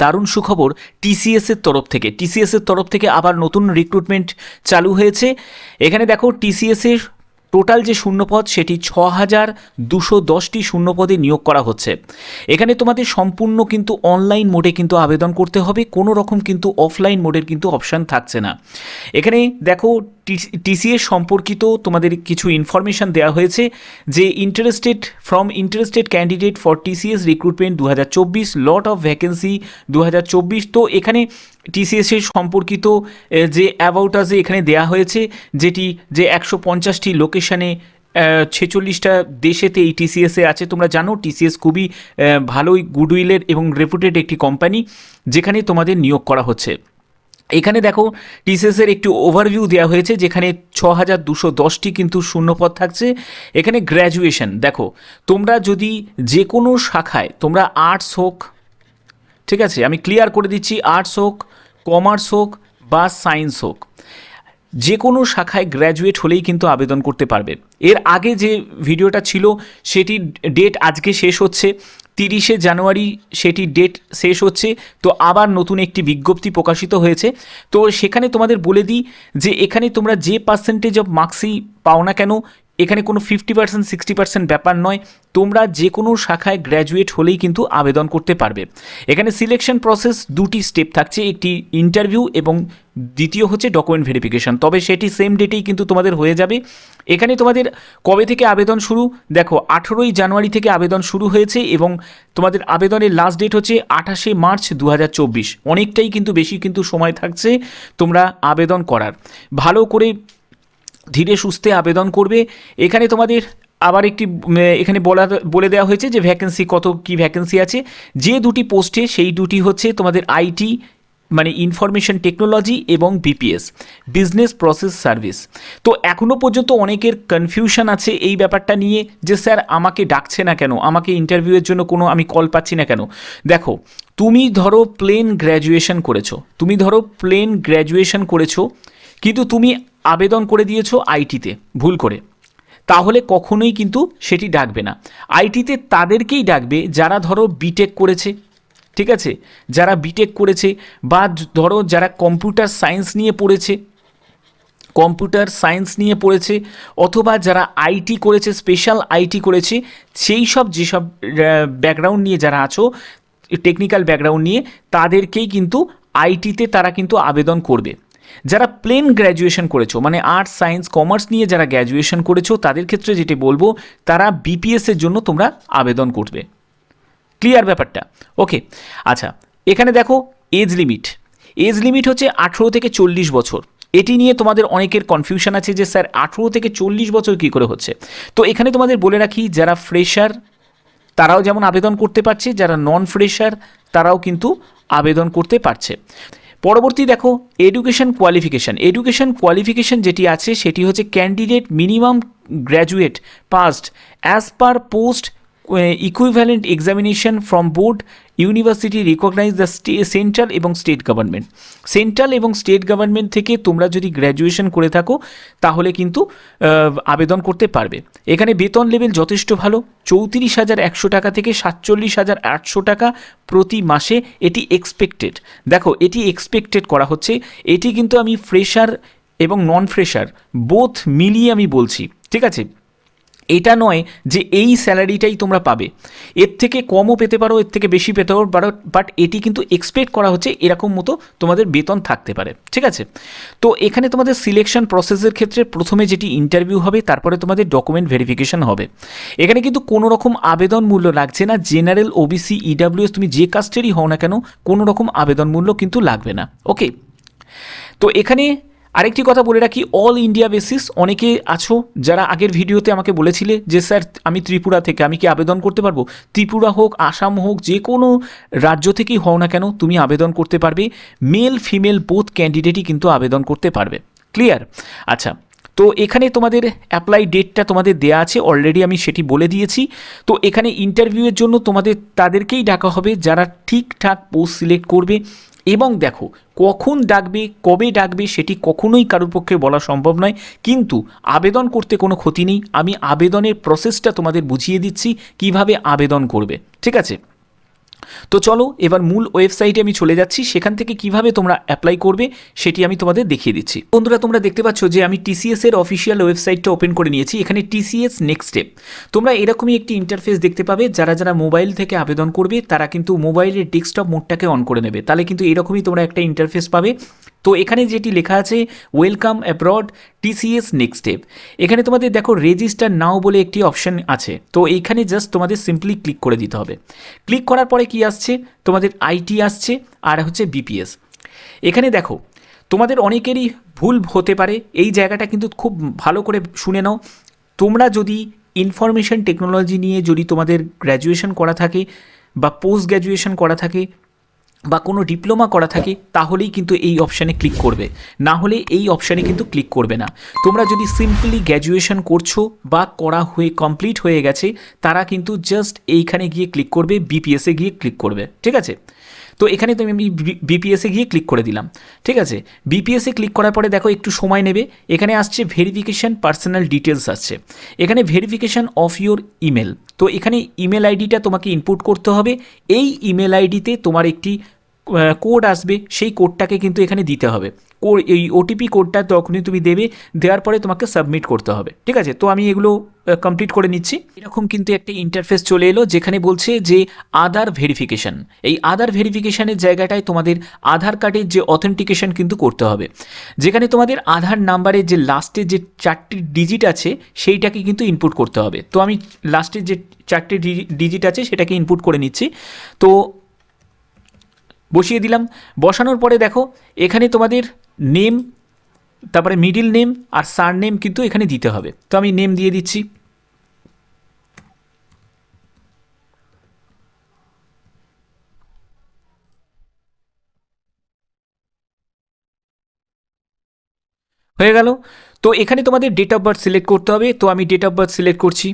দারুণ সুখবর টিসিএস এর তরফ থেকে আবার নতুন রিক্রুটমেন্ট চালু হয়েছে। এখানে দেখো টিসিএস এর টোটাল যে শূন্যপদ সেটি ৬,২১০টি শূন্যপদে নিয়োগ করা হচ্ছে। এখানে তোমাদের সম্পূর্ণ কিন্তু অনলাইন মোডে কিন্তু আবেদন করতে হবে, কোনো রকম কিন্তু অফলাইন মোডের কিন্তু অপশান থাকছে না। এখানে দেখো টিসিএস সম্পর্কিত তোমাদের কিছু ইনফরমেশান দেওয়া হয়েছে যে interested candidate for TCS recruitment 2024 lot of vacancy 2024। তো এখানে টিসিএস এর সম্পর্কিত যে অ্যাবাউট আজে এখানে দেয়া হয়েছে, যেটি যে 150টি লোকেশানে 46টা দেশেতে এই টিসিএসে আছে। তোমরা জানো টিসিএস খুবই ভালোই গুডউইলের এবং রেপুটেড একটি কোম্পানি যেখানে তোমাদের নিয়োগ করা হচ্ছে। এখানে দেখো টিসিএসের একটি ওভারভিউ দেওয়া হয়েছে যেখানে 6,210টি কিন্তু শূন্যপদ থাকছে। এখানে গ্র্যাজুয়েশন দেখো, তোমরা যদি যে কোনো শাখায় তোমরা আর্টস হোক, ঠিক আছে আমি ক্লিয়ার করে দিচ্ছি, আর্টস হোক, কমার্স হোক বা সায়েন্স হোক, যে কোনো শাখায় গ্র্যাজুয়েট হলেই কিন্তু আবেদন করতে পারবে। এর আগে যে ভিডিওটা ছিল সেটি ডেট আজকে শেষ হচ্ছে, 30শে জানুয়ারি সেটি ডেট শেষ হচ্ছে। তো আবার নতুন একটি বিজ্ঞপ্তি প্রকাশিত হয়েছে। তো সেখানে তোমাদের বলে দিই যে এখানে তোমরা যে পার্সেন্টেজ অফ মার্কসই পাও না কেন, এখানে কোনো 50% 60% ব্যাপার নয়, তোমরা যে কোনো শাখায় গ্র্যাজুয়েট হলেই কিন্তু আবেদন করতে পারবে। এখানে সিলেকশন প্রসেস দুটি স্টেপ থাকছে, একটি ইন্টারভিউ এবং দ্বিতীয় হচ্ছে ডকুমেন্ট ভেরিফিকেশন, তবে সেটি সেম ডেটেই কিন্তু তোমাদের হয়ে যাবে। এখানে তোমাদের কবে থেকে আবেদন শুরু, দেখো 18ই জানুয়ারি থেকে আবেদন শুরু হয়েছে এবং তোমাদের আবেদনের লাস্ট ডেট হচ্ছে 28শে মার্চ 2024। অনেকটাই কিন্তু বেশি কিন্তু সময় থাকছে তোমরা আবেদন করার। ভালো করে ধীরে সুস্থে আবেদন করবে। এখানে তোমাদের আবার একটি এখানে বলে দেওয়া হয়েছে যে ভ্যাকেন্সি কত কি ভ্যাকেন্সি আছে। যে দুটি পোস্টে সেই দুটি হচ্ছে তোমাদের আইটি মানে ইনফরমেশন টেকনোলজি এবং বিপিএস বিজনেস প্রসেস সার্ভিস। তো এখনও পর্যন্ত অনেকের কনফিউশন আছে এই ব্যাপারটা নিয়ে যে স্যার আমাকে ডাকছে না কেন, আমাকে ইন্টারভিউয়ের জন্য কোনো আমি কল পাচ্ছি না কেন। দেখো তুমি ধরো প্লেন গ্র্যাজুয়েশন করেছো কিন্তু তুমি আবেদন করে দিয়েছো আইটিতে ভুল করে, তাহলে কখনোই কিন্তু সেটি ডাকবে না। আইটিতে তাদেরকেই ডাকবে যারা ধরো বিটেক করেছে, ঠিক আছে, যারা বিটেক করেছে বা ধরো যারা কম্পিউটার সায়েন্স নিয়ে পড়েছে অথবা যারা আইটি করেছে, স্পেশাল আইটি করেছে, সেই সব যেসব ব্যাকগ্রাউন্ড নিয়ে যারা আছো, টেকনিক্যাল ব্যাকগ্রাউন্ড নিয়ে, তাদেরকেই কিন্তু আইটিতে তারা কিন্তু আবেদন করবে। যারা প্লেন গ্র্যাজুয়েশন করেছো মানে আর্টস সায়েন্স কমার্স নিয়ে যারা গ্র্যাজুয়েশন করেছো তাদের ক্ষেত্রে যেটি বলবো তারা বিপিএসের জন্য তোমরা আবেদন করবে। ক্লিয়ার ব্যাপারটা? ওকে আচ্ছা, এখানে দেখো এজ লিমিট হচ্ছে 18 থেকে 40 বছর। এটি নিয়ে তোমাদের অনেকের কনফিউশন আছে যে স্যার 18 থেকে 40 বছর কী করে হচ্ছে। তো এখানে তোমাদের বলে রাখি যারা ফ্রেশার তারাও যেমন আবেদন করতে পারছে, যারা নন ফ্রেশার তারাও কিন্তু আবেদন করতে পারছে। পরবর্তী দেখো এডুকেশন কোয়ালিফিকেশন যেটি আছে সেটি হচ্ছে candidate minimum graduate passed as per post equivalent examination from board university recognise the central এবং স্টেট গভর্নমেন্ট থেকে তোমরা যদি গ্র্যাজুয়েশন করে থাকো তাহলে কিন্তু আবেদন করতে পারবে। এখানে বেতন লেভেল যথেষ্ট ভালো, 34,100 টাকা থেকে 47,800 টাকা প্রতি মাসে এটি এক্সপেক্টেড। দেখো এটি এক্সপেক্টেড করা হচ্ছে, এটি কিন্তু আমি ফ্রেশার এবং নন ফ্রেশার বোথ মিলিয়ে আমি বলছি, ঠিক আছে। এটা নয় যে এই স্যালারিটাই তোমরা পাবে, এর থেকে কমও পেতে পারো, এর থেকে বেশি পেতে পারো, বাট এটি কিন্তু এক্সপেক্ট করা হচ্ছে এরকম মতো তোমাদের বেতন থাকতে পারে, ঠিক আছে। তো এখানে তোমাদের সিলেকশন প্রসেসের ক্ষেত্রে প্রথমে যেটি ইন্টারভিউ হবে, তারপরে তোমাদের ডকুমেন্ট ভেরিফিকেশন হবে। এখানে কিন্তু কোনো রকম আবেদন মূল্য লাগছে না, জেনারেল ওবিসি ইডাব্লিউএস তুমি যে কাস্টেরই হও না কেন কোনো রকম আবেদন মূল্য কিন্তু লাগবে না। ওকে, তো এখানে আরেকটি কথা বলে রাখি, অল ইন্ডিয়া বেসিস অনেকে আছো যারা আগের ভিডিওতে আমাকে বলেছিলে যে স্যার আমি ত্রিপুরা থেকে, আমি কি আবেদন করতে পারবো? ত্রিপুরা হোক, আসাম হোক, যে কোনো রাজ্য থেকেই হও না কেন তুমি আবেদন করতে পারবে। মেল ফিমেল বোথ ক্যান্ডিডেটই কিন্তু আবেদন করতে পারবে। ক্লিয়ার? আচ্ছা, তো এখানে তোমাদের অ্যাপ্লাই ডেটটা তোমাদের দেয়া আছে, অলরেডি আমি সেটি বলে দিয়েছি। তো এখানে ইন্টারভিউয়ের জন্য তাদেরকেই ডাকা হবে যারা ঠিকঠাক পোস্ট সিলেক্ট করবে। এবং দেখো কখন ডাকবে কবে ডাকবে সেটি কখনোই কারোর পক্ষে বলা সম্ভব নয়, কিন্তু আবেদন করতে কোনো ক্ষতি নেই। আমি আবেদনের প্রসেসটা তোমাদের বুঝিয়ে দিচ্ছি কিভাবে আবেদন করবে, ঠিক আছে। তো চলো এবার মূল ওয়েবসাইটে আমি চলে যাচ্ছি, সেখান থেকে কিভাবে তোমরা অ্যাপ্লাই করবে সেটি আমি তোমাদের দেখিয়ে দিচ্ছি। বন্ধুরা তোমরা দেখতে পাচ্ছ যে আমি টিসিএস এর অফিসিয়াল ওয়েবসাইটটা ওপেন করে নিয়েছি। এখানে টিসিএস নেক্সট স্টেপ, তোমরা এরকমই একটি ইন্টারফেস দেখতে পাবে। যারা যারা মোবাইল থেকে আবেদন করবে তারা কিন্তু মোবাইলের ডেস্কটপ মোডটাকে অন করে নেবে, তাহলে কিন্তু এরকমই তোমরা একটা ইন্টারফেস পাবে। তো এখানে যেটি লেখা আছে welcome abroad TCS next step, এখানে তোমাদের দেখো রেজিস্টার নাও বলে একটি অপশন আছে। তো এইখানে জাস্ট তোমাদের সিম্পলি ক্লিক করে দিতে হবে। ক্লিক করার পরে কি আসছে, তোমাদের আইটি আসছে আর হচ্ছে বিপিএস। এখানে দেখো তোমাদের অনেকেরই ভুল হতে পারে, এই জায়গাটা কিন্তু খুব ভালো করে শুনে নাও। তোমরা যদি ইনফরমেশন টেকনোলজি নিয়ে যদি তোমাদের গ্র্যাজুয়েশন করা থাকে বা পোস্ট গ্র্যাজুয়েশন করা থাকে বা কোনো ডিপ্লোমা করা থাকে, তাহলেই কিন্তু এই অপশানে ক্লিক করবে, না হলে এই অপশানে কিন্তু ক্লিক করবে না। তোমরা যদি সিম্পলি গ্র্যাজুয়েশন করছো বা করা হয়ে কমপ্লিট হয়ে গেছে, তারা কিন্তু জাস্ট এইখানে গিয়ে ক্লিক করবে, বিপিএসে গিয়ে ক্লিক করবে, ঠিক আছে। তো এখানে তো আমি বিপিএসে গিয়ে ক্লিক করে দিলাম, ঠিক আছে। বিপিএসে ক্লিক করার পরে দেখো একটু সময় নেবে, এখানে আসছে ভেরিফিকেশান পার্সোনাল ডিটেলস আসছে, এখানে ভেরিফিকেশান অফ ইউর ইমেল। তো এখানে ইমেল আইডিটা তোমাকে ইনপুট করতে হবে। এই ইমেল আইডিতে তোমার একটি কোড আসবে, সেই কোডটাকে কিন্তু এখানে দিতে হবে। এই ওটিপি কোডটা তখনই তুমি দেবে, দেওয়ার পরে তোমাকে সাবমিট করতে হবে, ঠিক আছে। তো আমি এগুলো কমপ্লিট করে নিচ্ছি। এরকম কিন্তু একটা ইন্টারফেস চলে এলো, যেখানে বলছে যে আধার ভেরিফিকেশান। এই আধার ভেরিফিকেশানের জায়গাটায় তোমাদের আধার কার্ডের যে অথেন্টিকেশন কিন্তু করতে হবে, যেখানে তোমাদের আধার নাম্বারের যে লাস্টের যে 4টি ডিজিট আছে সেইটাকে কিন্তু ইনপুট করতে হবে। তো আমি লাস্টের যে 4টি ডিজিট আছে সেটাকে ইনপুট করে নিচ্ছি। তো বসিয়ে দিলাম। বসানোর পরে দেখো এখানে তোমাদের নেম, তারপরে মিডিল নেম আর সার নেম কিন্তু এখানে দিতে হবে। তো আমি নেম দিয়ে দিচ্ছি। হয়ে গেল। তো এখানে তোমাদের ডেট অফ বার্থ সিলেক্ট করতে হবে। তো আমি ডেট অফ বার্থ সিলেক্ট করছি।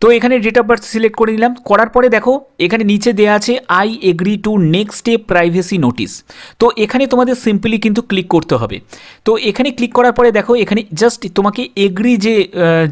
তো এখানে ডেট অফ বার্থ সিলেক্ট করে নিলাম। করার পরে দেখো এখানে নিচে দেওয়া আছে I agree to next step privacy notice. তো এখানে তোমাদের সিম্পলি কিন্তু ক্লিক করতে হবে। তো এখানে ক্লিক করার পরে দেখো এখানে জাস্ট তোমাকে এগ্রি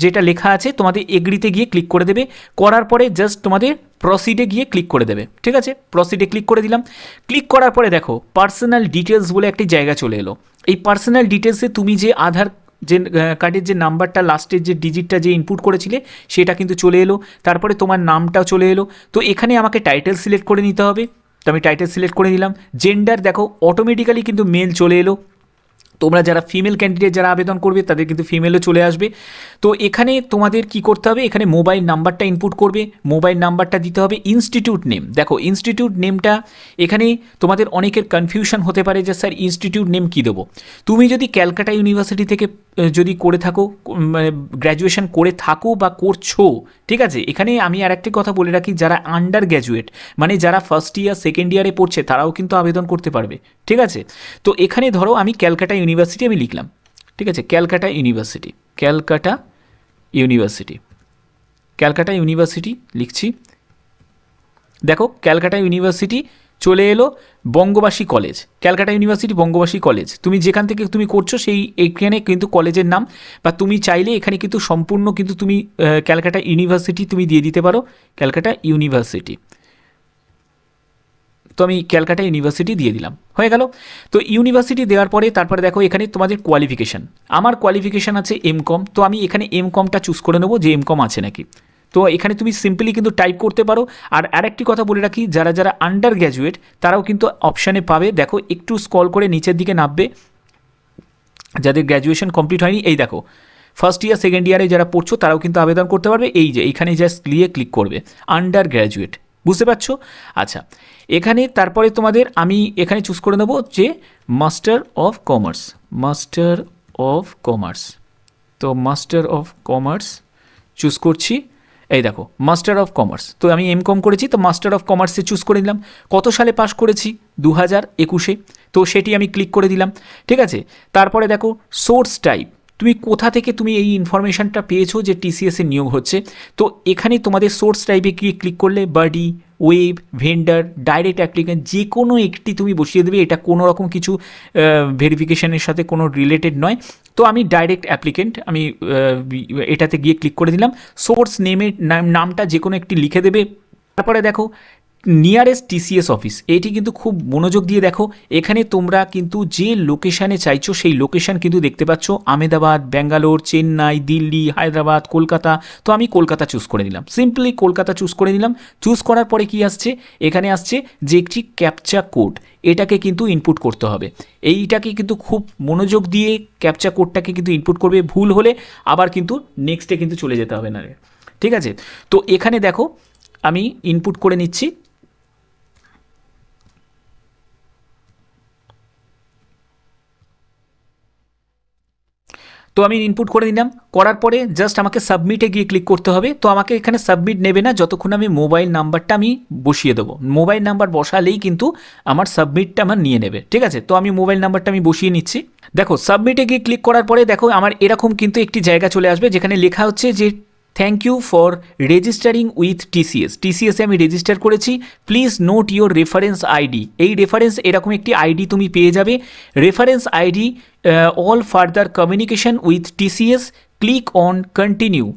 যেটা লেখা আছে তোমাদের এগ্রিতে গিয়ে ক্লিক করে দেবে। করার পরে জাস্ট তোমাদের প্রসিডে গিয়ে ক্লিক করে দেবে, ঠিক আছে। প্রসিডে ক্লিক করে দিলাম। ক্লিক করার পরে দেখো পার্সোনাল ডিটেলস বলে একটি জায়গা চলে এলো। এই পার্সোনাল ডিটেলসে তুমি যে আধার যে কার্ডের যে নাম্বারটা লাস্টের যে ডিজিটটা যে ইনপুট করেছিলে সেটা কিন্তু চলে এলো। তারপরে তোমার নামটাও চলে এলো। তো এখানে আমাকে টাইটেল সিলেক্ট করে নিতে হবে। তো আমি টাইটেল সিলেক্ট করে নিলাম। জেন্ডার দেখো অটোমেটিক্যালি কিন্তু মেল চলে এলো। তোমরা যারা ফিমেল ক্যান্ডিডেট যারা আবেদন করবে তাদের কিন্তু ফিমেলও চলে আসবে। তো এখানে তোমাদের কি করতে হবে, এখানে মোবাইল নাম্বারটা ইনপুট করবে, মোবাইল নাম্বারটা দিতে হবে। ইনস্টিটিউট নেম, দেখো ইনস্টিটিউট নেমটা এখানে তোমাদের অনেকের কনফিউশন হতে পারে যে স্যার ইনস্টিটিউট নেম কী দেবো। তুমি যদি ক্যালকাটা ইউনিভার্সিটি থেকে যদি করে থাকো, মানে গ্র্যাজুয়েশন করে থাকো বা করছো, ঠিক আছে। এখানে আমি আর একটি কথা বলে রাখি, যারা আন্ডার গ্র্যাজুয়েট মানে যারা ফার্স্ট ইয়ার সেকেন্ড ইয়ারে পড়ছে তারাও কিন্তু আবেদন করতে পারবে, ঠিক আছে। তো এখানে ধরো আমি ক্যালকাটা ইউনিভার্সিটি আমি লিখলাম, ঠিক আছে। Calcutta university, Calcutta university, Calcutta university লিখছি। দেখো ক্যালকাটা ইউনিভার্সিটি চলে এলো। বঙ্গবাসী কলেজ, ক্যালকাটা ইউনিভার্সিটি বঙ্গবাসী কলেজ, তুমি যেখান থেকে তুমি করছো সেই এখানে কিন্তু কলেজের নাম, বা তুমি চাইলে এখানে কিন্তু সম্পূর্ণ কিন্তু তুমি ক্যালকাটা ইউনিভার্সিটি তুমি দিয়ে দিতে পারো, ক্যালকাটা ইউনিভার্সিটি। তো আমি ক্যালকাটা ইউনিভার্সিটি দিয়ে দিলাম, হয়ে গেল। তো ইউনিভার্সিটি দেওয়ার পরে তারপরে দেখো এখানে তোমাদের কোয়ালিফিকেশান, আমার কোয়ালিফিকেশান আছে এমকম। তো আমি এখানে এমকমটা চুজ করে নেবো যে এমকম আছে নাকি। তো এখানে তুমি সিম্পলি কিন্তু টাইপ করতে পারো। আর আরেকটি কথা বলে রাখি, যারা যারা আন্ডার গ্র্যাজুয়েট তারাও কিন্তু অপশানে পাবে। দেখো একটু স্ক্রল করে নিচের দিকে নামবে, যাদের গ্র্যাজুয়েশন কমপ্লিট হয়নি, এই দেখো ফার্স্ট ইয়ার সেকেন্ড ইয়ারে যারা পড়ছো তারাও কিন্তু আবেদন করতে পারবে। এই যে এইখানে জাস্ট ক্লিক করবে আন্ডার গ্র্যাজুয়েট, বুঝতে পারছো। আচ্ছা এখানে তারপরে তোমাদের আমি এখানে চুজ করে নেবো যে master of commerce, master of commerce. তো মাস্টার অফ কমার্স চুজ করছি। এই দেখো মাস্টার অফ কমার্স, তো আমি এমকম করেছি তো মাস্টার অফ কমার্সে চুজ করে নিলাম। কত সালে পাস করেছি, 2021-এ। তো সেটি আমি ক্লিক করে দিলাম, ঠিক আছে। তারপরে দেখো সোর্স টাইপ, তুমি কোথা থেকে তুমি এই ইনফরমেশানটা পেয়েছো যে টিসিএসের নিয়োগ হচ্ছে। তো এখানে তোমাদের সোর্স টাইপে গিয়ে ক্লিক করলে বাডি, ওয়েব, ভেন্ডার, ডাইরেক্ট অ্যাপ্লিকেন্ট যে কোনো একটি তুমি বসিয়ে দেবে। এটা কোনো রকম কিছু ভেরিফিকেশানের সাথে কোনো রিলেটেড নয়। তো আমি ডাইরেক্ট অ্যাপ্লিকেন্ট আমি এটাতে গিয়ে ক্লিক করে দিলাম। সোর্স নেমের নামটা যে কোনো একটি লিখে দেবে। তারপরে দেখো নিয়ারেস্ট টিসিএস অফিস, এটি কিন্তু খুব মনোযোগ দিয়ে দেখো। এখানে তোমরা কিন্তু যে লোকেশানে চাইছো সেই লোকেশান কিন্তু দেখতে পাচ্ছ, আহমেদাবাদ, ব্যাঙ্গালোর, চেন্নাই, দিল্লি, হায়দ্রাবাদ, কলকাতা। তো আমি কলকাতা চুজ করে দিলাম, সিম্পলি কলকাতা চুজ করে দিলাম। চুজ করার পরে কি আসছে, এখানে আসছে যে একটি ক্যাপচা কোড, এটাকে কিন্তু ইনপুট করতে হবে। এইটাকে কিন্তু খুব মনোযোগ দিয়ে ক্যাপচা কোডটাকে কিন্তু ইনপুট করবে। ভুল হলে আবার কিন্তু নেক্সটে কিন্তু চলে যেতে হবে না, ঠিক আছে। তো এখানে দেখো আমি ইনপুট করে নিচ্ছি। তো আমি ইনপুট করে দিলাম, করার পরে জাস্ট আমাকে সাবমিটে গিয়ে ক্লিক করতে হবে। তো আমাকে এখানে সাবমিট নেবে না যতক্ষণ আমি মোবাইল নাম্বারটা আমি বসিয়ে দেবো। মোবাইল নাম্বার বসালেই কিন্তু আমার সাবমিটটা আমার নিয়ে নেবে, ঠিক আছে। তো আমি মোবাইল নাম্বারটা আমি বসিয়ে নিচ্ছি। দেখো সাবমিটে গিয়ে ক্লিক করার পরে দেখো আমার এরকম কিন্তু একটি জায়গা চলে আসবে যেখানে লেখা হচ্ছে যে thank you for registering with TCS. টিসিএসে আমি রেজিস্টার করেছি, please note your reference ID. এই রেফারেন্স এরকম একটি আইডি তুমি পেয়ে যাবে। Reference ID all further communication with TCS, click on continue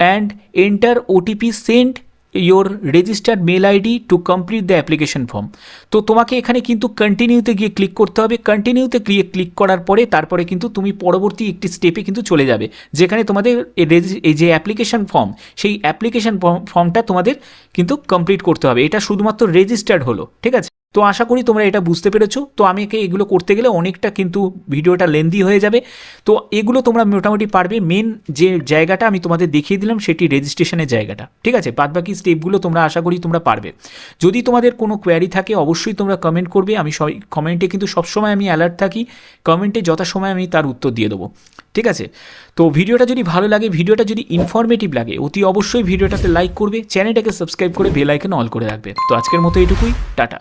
and enter OTP sent your registered mail ID to complete the application form। তো তোমাকে এখানে কিন্তু কন্টিনিউতে গিয়ে ক্লিক করতে হবে। কন্টিনিউতে গিয়ে ক্লিক করার পরে তারপরে কিন্তু তুমি পরবর্তী একটি স্টেপে কিন্তু চলে যাবে, যেখানে তোমাদের এই যে অ্যাপ্লিকেশন ফর্ম, সেই অ্যাপ্লিকেশন ফর্মটা তোমাদের কিন্তু কমপ্লিট করতে হবে। এটা শুধুমাত্র রেজিস্টার্ড হলো, ঠিক আছে। তো আশা করি তোমরা এটা বুঝতে পেরেছো। তো আমাকে এগুলো করতে গেলে অনেকটা কিন্তু ভিডিওটা লেন্দি হয়ে যাবে। তো এগুলো তোমরা মোটামুটি পারবে। মেন যে জায়গাটা আমি তোমাদের দেখিয়ে দিলাম সেটি রেজিস্ট্রেশনের জায়গাটা, ঠিক আছে। বাদবাকি স্টেপগুলো তোমরা আশা করি তোমরা পারবে। যদি তোমাদের কোনো কোয়ারি থাকে অবশ্যই তোমরা কমেন্ট করবে। আমি কমেন্টে কিন্তু সবসময় আমি অ্যালার্ট থাকি, কমেন্টে যথাসময় আমি তার উত্তর দিয়ে দেবো, ঠিক আছে। তো ভিডিওটা যদি ভালো লাগে, ভিডিওটা যদি ইনফরমেটিভ লাগে, অতি অবশ্যই ভিডিওটাতে লাইক করবে, চ্যানেলটাকে সাবস্ক্রাইব করে বেল আইকন অল করে রাখবে। তো আজকের মতো এটুকুই, টাটা।